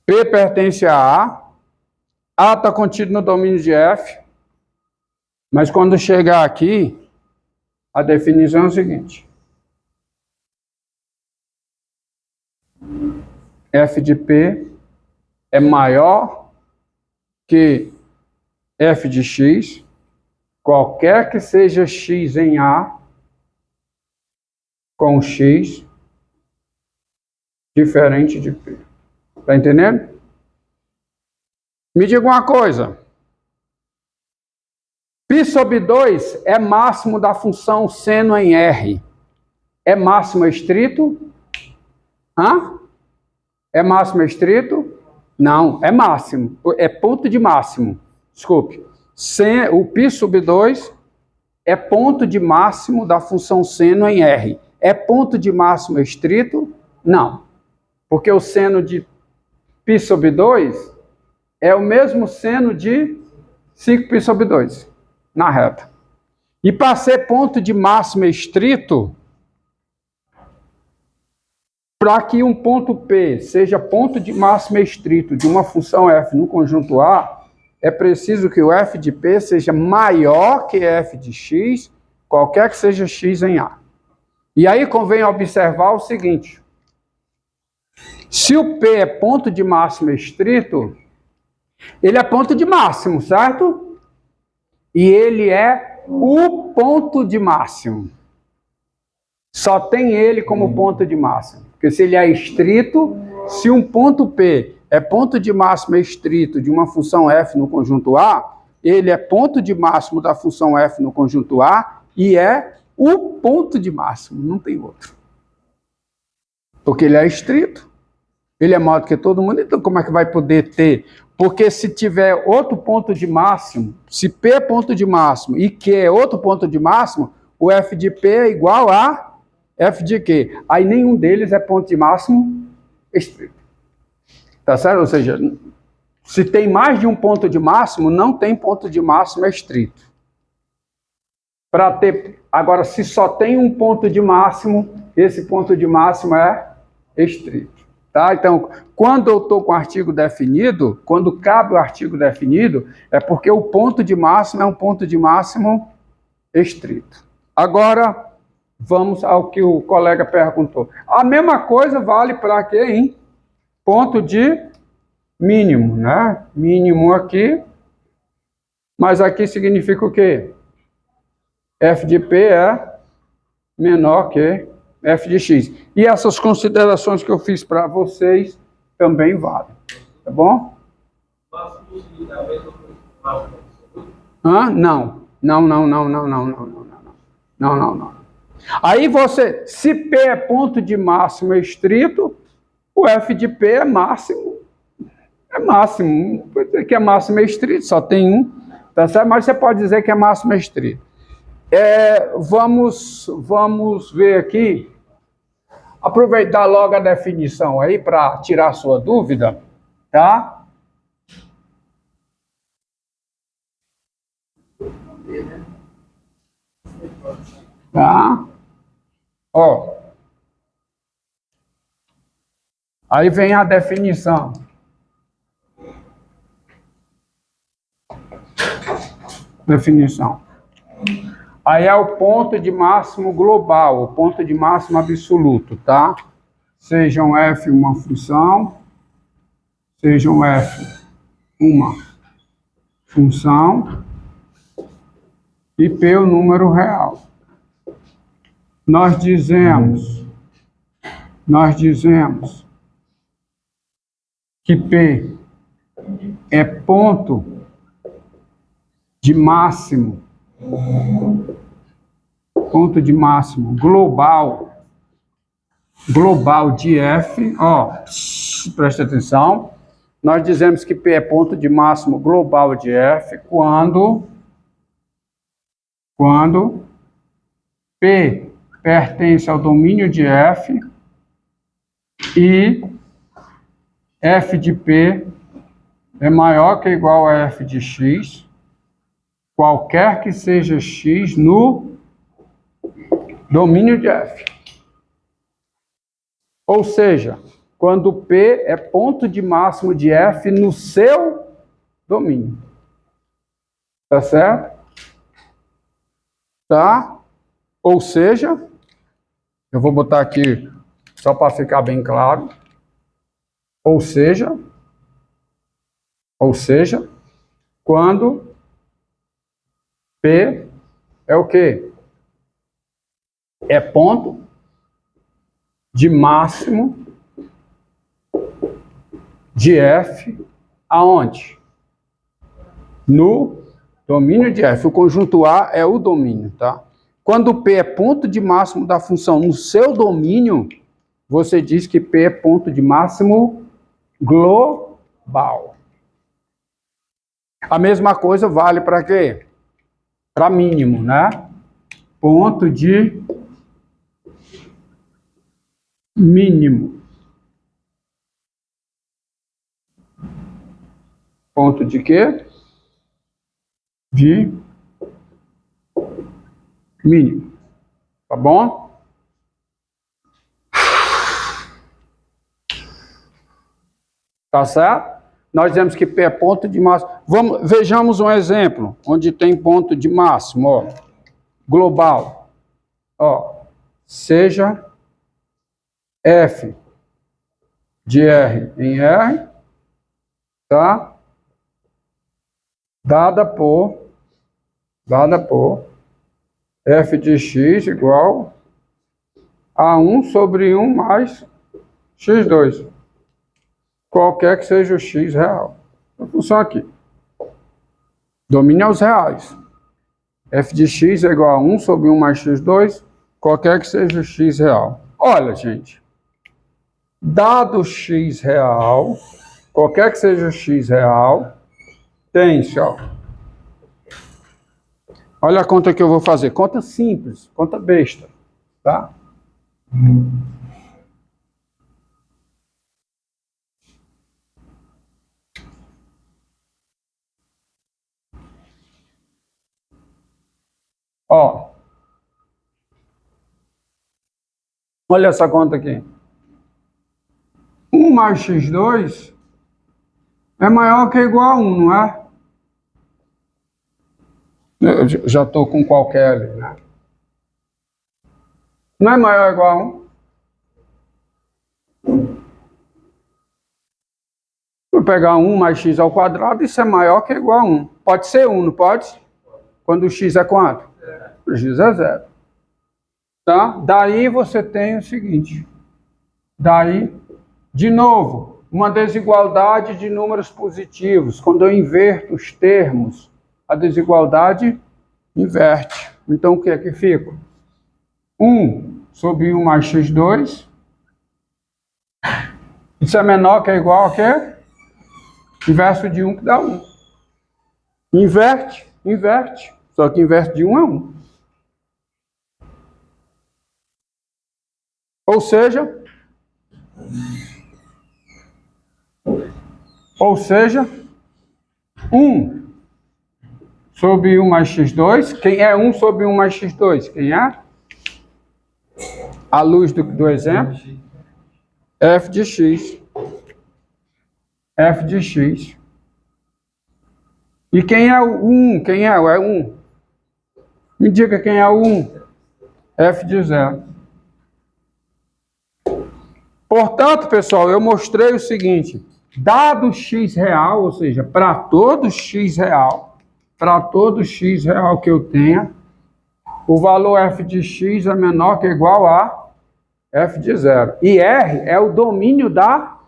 P pertence a A está contido no domínio de F, mas quando chegar aqui, a definição é o seguinte. F de P é maior que F de X, qualquer que seja X em A, com X diferente de P. Tá entendendo? Me diga uma coisa. Π sobre 2 é máximo da função seno em R. É máximo estrito? Hã? É máximo estrito? Não, é máximo. É ponto de máximo. Desculpe. O π sobre 2 é ponto de máximo da função seno em R. É ponto de máximo estrito? Não. Porque o seno de π sobre 2 é o mesmo seno de 5π sobre 2, na reta. E para ser ponto de máximo estrito, para que um ponto P seja ponto de máximo estrito de uma função f no conjunto A, é preciso que o f de P seja maior que f de x, qualquer que seja x em A. E aí convém observar o seguinte. Se o P é ponto de máximo estrito, ele é ponto de máximo, certo? E ele é o ponto de máximo. Só tem ele como ponto de máximo. Porque se ele é estrito, se um ponto P é ponto de máximo estrito de uma função f no conjunto A, ele é ponto de máximo da função f no conjunto A e é o ponto de máximo, não tem outro. Porque ele é estrito, ele é maior do que todo mundo, então como é que vai poder ter? Porque se tiver outro ponto de máximo, se P é ponto de máximo e Q é outro ponto de máximo, o f de P é igual a f de Q. Aí nenhum deles é ponto de máximo estrito. Tá certo? Ou seja, se tem mais de um ponto de máximo, não tem ponto de máximo estrito. Para ter, agora, se só tem um ponto de máximo, esse ponto de máximo é estrito. Tá? Então, quando eu estou com o artigo definido, quando cabe o artigo definido, é porque o ponto de máximo é um ponto de máximo estrito. Agora, vamos ao que o colega perguntou. A mesma coisa vale para quê, hein? Ponto de mínimo, né? Mínimo aqui, mas aqui significa o quê? F de P é menor que f de x. E essas considerações que eu fiz para vocês também valem. Tá bom? Hã? Não. Não. Aí você, se P é ponto de máximo estrito, o f de P é máximo. É máximo. Pode dizer que é máximo estrito, só tem um. Tá certo? Mas você pode dizer que é máximo estrito. Vamos ver aqui. Aproveitar logo a definição aí para tirar a sua dúvida, tá? Tá? Ó. Aí vem a definição. Definição. Aí é o ponto de máximo global, o ponto de máximo absoluto, tá? Sejam f uma função, sejam f uma função e p o número real. Nós dizemos que p é ponto de máximo global de f, ó, presta atenção, nós dizemos que P é ponto de máximo global de f quando P pertence ao domínio de f e f de P é maior que ou igual a f de x, qualquer que seja x no domínio de f. Ou seja, quando P é ponto de máximo de F no seu domínio. Tá certo? Tá? Ou seja, eu vou botar aqui só para ficar bem claro. Ou seja, quando P é o quê? É ponto de máximo de F aonde? No domínio de F. O conjunto A é o domínio, tá? Quando P é ponto de máximo da função no seu domínio, você diz que P é ponto de máximo global. A mesma coisa vale para quê? Para mínimo, né? Ponto de mínimo. Ponto de quê? De mínimo. Tá bom? Tá certo? Nós dizemos que P é ponto de máximo. Vejamos um exemplo, onde tem ponto de máximo, ó. Global. Ó, seja F de R em R, tá? Dada por F de X igual a 1 sobre 1 mais X2. Qualquer que seja o X real. A função aqui. Domínio aos reais. F de X é igual a 1 sobre 1 mais X2, qualquer que seja o X real. Olha, gente. Dado X real, qualquer que seja o X real, tem-se, ó. Olha a conta que eu vou fazer. Conta simples, conta besta, tá? Ó. Olha essa conta aqui. 1 mais x2 é maior que ou igual a 1, não é? Eu já estou com qualquer ali, né? Não é maior ou igual a 1? Vou pegar 1 mais x ao quadrado, isso é maior que ou igual a 1. Pode ser 1, não pode? Quando o x é quanto? O x é 0. Tá? Daí você tem o seguinte. Daí, de novo, uma desigualdade de números positivos. Quando eu inverto os termos, a desigualdade inverte. Então, o que é que fica? 1 sobre 1 mais x2. Isso é menor que é igual a quê? Inverso de 1 que dá 1. Inverte. Só que inverso de 1 é 1. Ou seja, 1 sobre 1 mais x2. Quem é 1 sobre 1 mais x2? Quem é? À luz do exemplo. F de x. F de x. E quem é o 1? Quem é o 1? Me diga quem é o 1. F de 0. Portanto, pessoal, eu mostrei o seguinte. Dado x real, ou seja, para todo x real que eu tenha, o valor f de x é menor que ou igual a f de 0. E R é o domínio da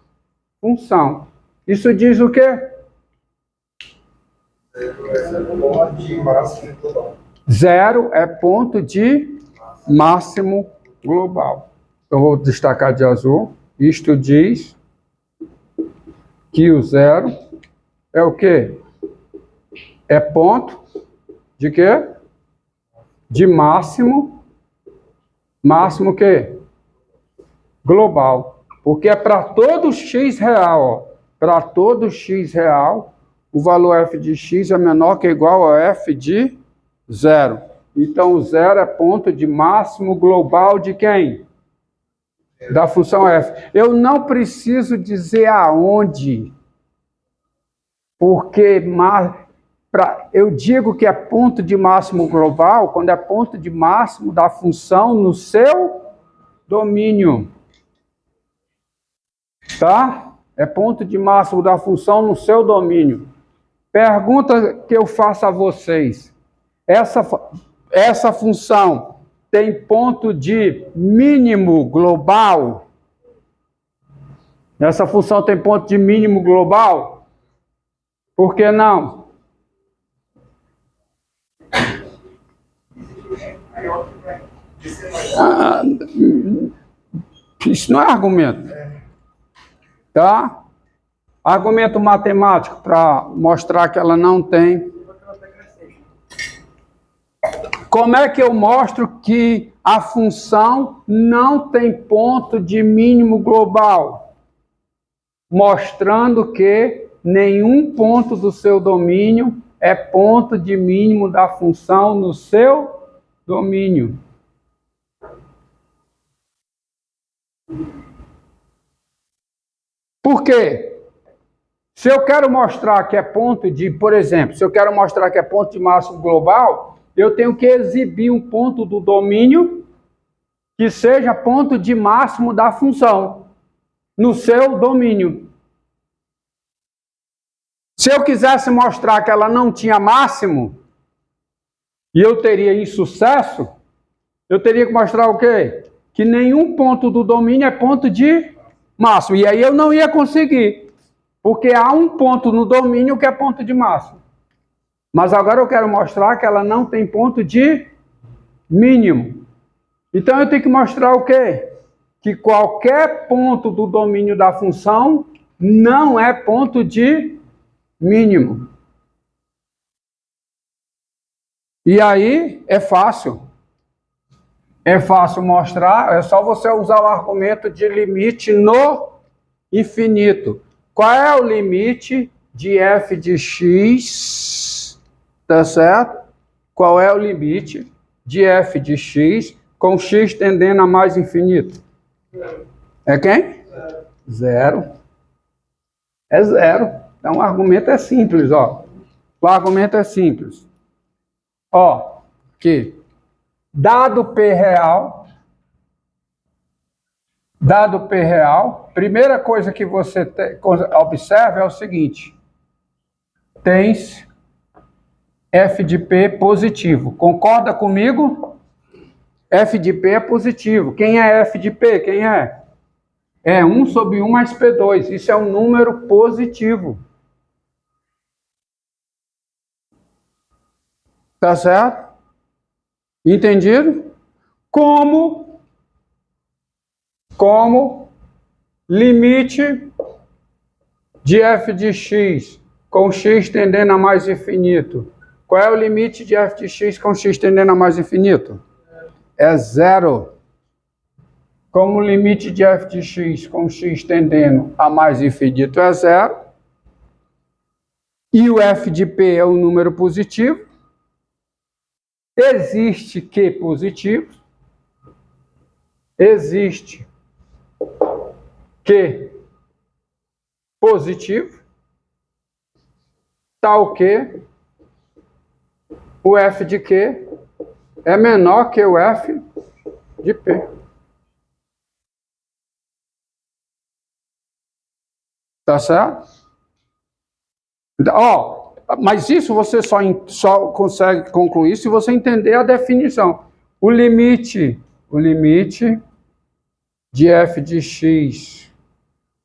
função. Isso diz o quê? 0 é ponto de máximo global. Eu vou destacar de azul. Isto diz que o 0 é o quê? É ponto de quê? De máximo. Máximo o quê? Global. Porque é para todo x real. Para todo x real, o valor f de x é menor que ou igual a f de 0. Então, o 0 é ponto de máximo global de quem? Da função f. Eu não preciso dizer aonde, porque eu digo que é ponto de máximo global quando é ponto de máximo da função no seu domínio. Tá? É ponto de máximo da função no seu domínio. Pergunta que eu faço a vocês. Essa função tem ponto de mínimo global? Essa função tem ponto de mínimo global? Por que não? Ah, isso não é argumento. Tá? Argumento matemático para mostrar que ela não tem. Como é que eu mostro que a função não tem ponto de mínimo global? Mostrando que nenhum ponto do seu domínio é ponto de mínimo da função no seu domínio. Por quê? Se eu quero mostrar que é ponto de, por exemplo, se eu quero mostrar que é ponto de máximo global, eu tenho que exibir um ponto do domínio que seja ponto de máximo da função no seu domínio. Se eu quisesse mostrar que ela não tinha máximo e eu teria insucesso, eu teria que mostrar o quê? Que nenhum ponto do domínio é ponto de máximo. E aí eu não ia conseguir, porque há um ponto no domínio que é ponto de máximo. Mas agora eu quero mostrar que ela não tem ponto de mínimo. Então eu tenho que mostrar o quê? Que qualquer ponto do domínio da função não é ponto de mínimo. E aí é fácil. É fácil mostrar, é só você usar o argumento de limite no infinito. Qual é o limite de f de x, tá certo? Qual é o limite de f de x com x tendendo a mais infinito? É quem? Zero. É zero. Então o argumento é simples, ó. O argumento é simples. Ó, que dado P real, primeira coisa que você observa é o seguinte: tens f de P positivo. Concorda comigo? F de P é positivo. Quem é f de P? Quem é? É 1 sobre 1 mais P2. Isso é um número positivo. Tá certo? Entendido? Como limite de f de x com x tendendo a mais infinito. Qual é o limite de f de x com x tendendo a mais infinito? É zero. Como o limite de f de x com x tendendo a mais infinito é zero, e o f de p é um número positivo, existe Q positivo, existe Q positivo, tal que o f de Q é menor que o f de P. Tá certo? Ó, mas isso você só consegue concluir se você entender a definição. O limite de f de x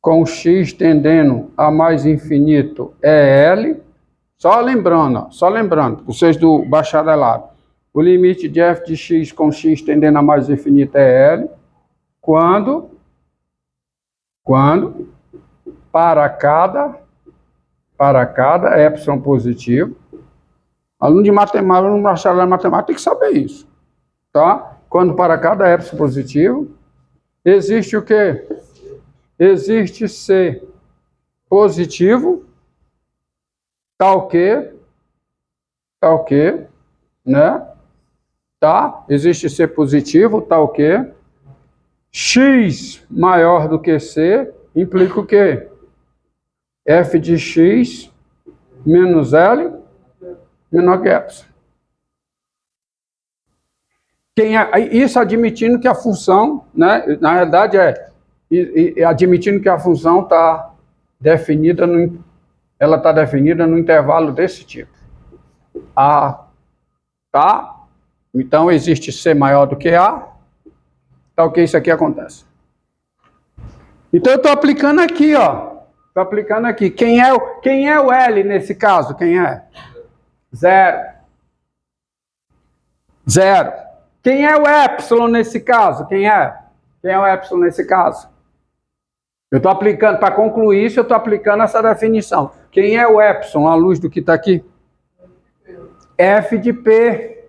com x tendendo a mais infinito é L. Só lembrando, vocês do bacharelado. O limite de f de x com x tendendo a mais infinito é L. Quando para cada epsilon positivo, aluno de matemática, no bacharelado de matemática tem que saber isso, tá? Quando para cada epsilon positivo, existe o quê? Existe C positivo, tal que, né? Tá? Existe C positivo, tal que x maior do que c implica o quê? F de x menos L menor que epsilon. Isso admitindo que a função, né, na realidade admitindo que a função está definida ela está definida no intervalo desse tipo. Tá? Então existe C maior do que A. Tá, ok? Isso aqui acontece. Então eu estou aplicando aqui, ó. Estou aplicando aqui. Quem é o L nesse caso? Quem é? 0. 0. Quem é o epsilon nesse caso? Quem é? Quem é o epsilon nesse caso? Eu estou aplicando, para concluir isso, eu estou aplicando essa definição. Quem é o epsilon, à luz do que está aqui? F de P.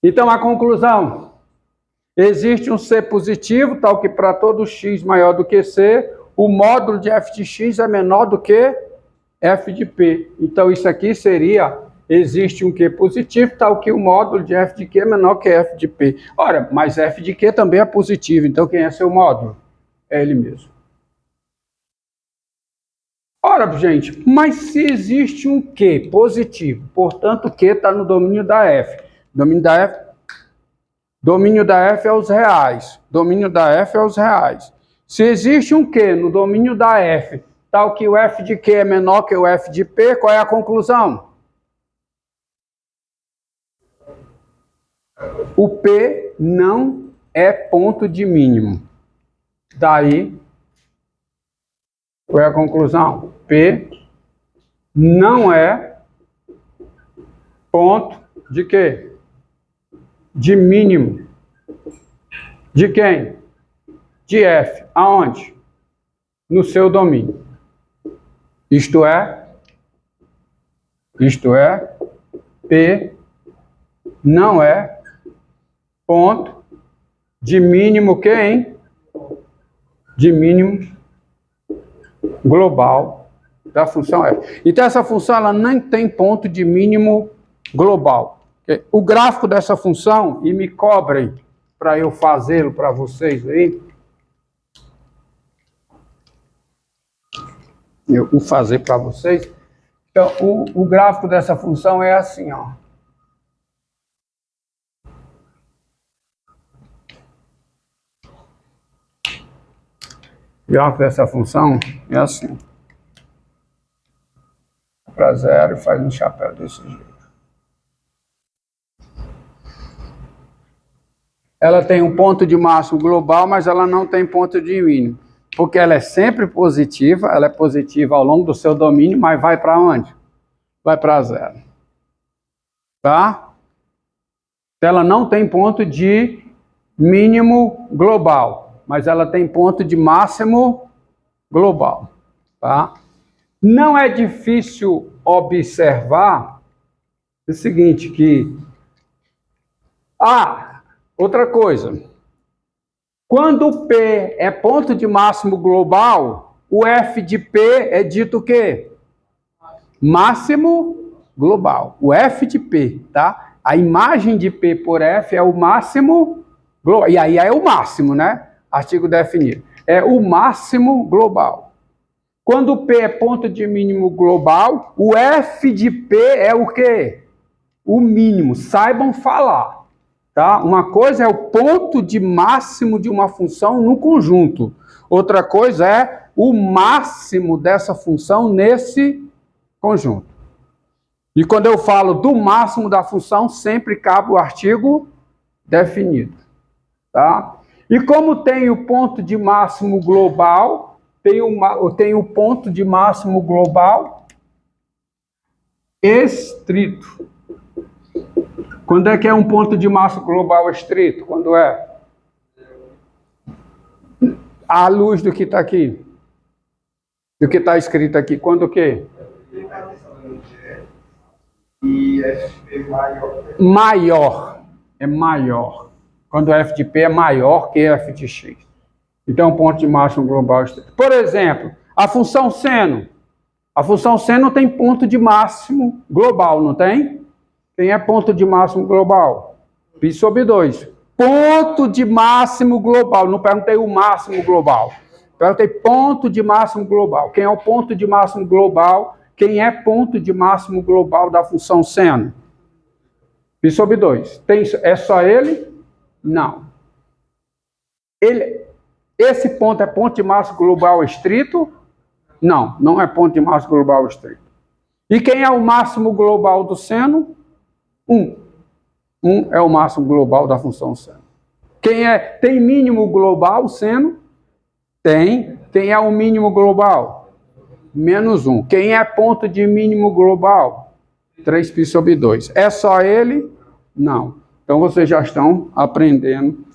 Então, a conclusão. Existe um C positivo, tal que para todo x maior do que C, o módulo de F de x é menor do que F de P. Então, isso aqui seria, existe um Q positivo, tal que o módulo de F de Q é menor que F de P. Ora, mas F de Q também é positivo, então quem é seu módulo? É ele mesmo. Ora, gente, mas se existe um Q positivo, portanto, Q está no domínio da F. Domínio da F é os reais. Domínio da F é os reais. Se existe um Q no domínio da F, tal que o F de Q é menor que o F de P, qual é a conclusão? O P não é ponto de mínimo. Daí, qual é a conclusão? P não é ponto de quê? De mínimo. De quem? De F. Aonde? No seu domínio. Isto é, P não é ponto de mínimo quem? De mínimo global da função F. Então, essa função ela nem tem ponto de mínimo global. O gráfico dessa função, e me cobrem para eu fazê-lo para vocês aí, eu vou fazer para vocês. Então, o gráfico dessa função é assim, ó. O gráfico dessa função é assim. Para 0 e faz um chapéu desse jeito. Ela tem um ponto de máximo global, mas ela não tem ponto de mínimo. Porque ela é sempre positiva, ela é positiva ao longo do seu domínio, mas vai para onde? Vai para 0. Tá? Ela não tem ponto de mínimo global, mas ela tem ponto de máximo global. Tá? Não é difícil observar o seguinte, que... outra coisa. Quando o P é ponto de máximo global, o F de P é dito o quê? Máximo global. O F de P, tá? A imagem de P por F é o máximo global. E aí é o máximo, né? Artigo definido. É o máximo global. Quando o P é ponto de mínimo global, o F de P é o quê? O mínimo. Saibam falar. Tá? Uma coisa é o ponto de máximo de uma função no conjunto. Outra coisa é o máximo dessa função nesse conjunto. E quando eu falo do máximo da função, sempre cabe o artigo definido. Tá? E como tem o ponto de máximo global, tem o ponto de máximo global estrito. Quando é que é um ponto de máximo global estrito? Quando é? À luz do que está aqui. Do que está escrito aqui. Quando o quê? E F maior. Maior. É maior. Quando F de P é maior que F de X. Então, um ponto de máximo global estrito. Por exemplo, a função seno. A função seno tem ponto de máximo global, não tem? Quem é ponto de máximo global? Π sobre 2. ponto de máximo global. Não perguntei o máximo global. Perguntei ponto de máximo global. Quem é o ponto de máximo global? Quem é ponto de máximo global da função seno? Π sobre 2. É só ele? Não. Esse ponto é ponto de máximo global estrito? Não, não é ponto de máximo global estrito. E quem é o máximo global do seno? 1. 1 é o máximo global da função seno. Tem mínimo global seno? Tem. Quem é o mínimo global? Menos 1. Quem é ponto de mínimo global? 3π sobre 2. É só ele? Não. Então vocês já estão aprendendo